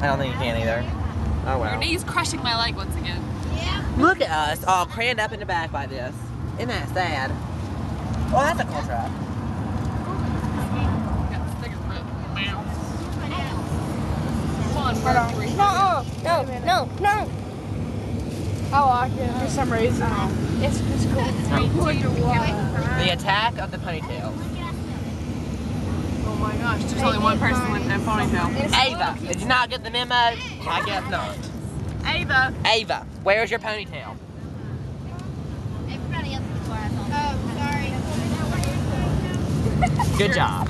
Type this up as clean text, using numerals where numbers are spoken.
I don't think you can either. Oh well. Your knee's crushing my leg once again. Yeah. Look at us all crammed up in the back by this. Isn't that sad? Oh, that's a cool truck. No. I like it for some reason. It's cool. The attack of the ponytail. Oh my gosh, there's only one person with that ponytail. Ava, did you not get the memo? I guess not. Ava. Ava, where's your ponytail? Everybody else before I thought. Oh, sorry. Good job.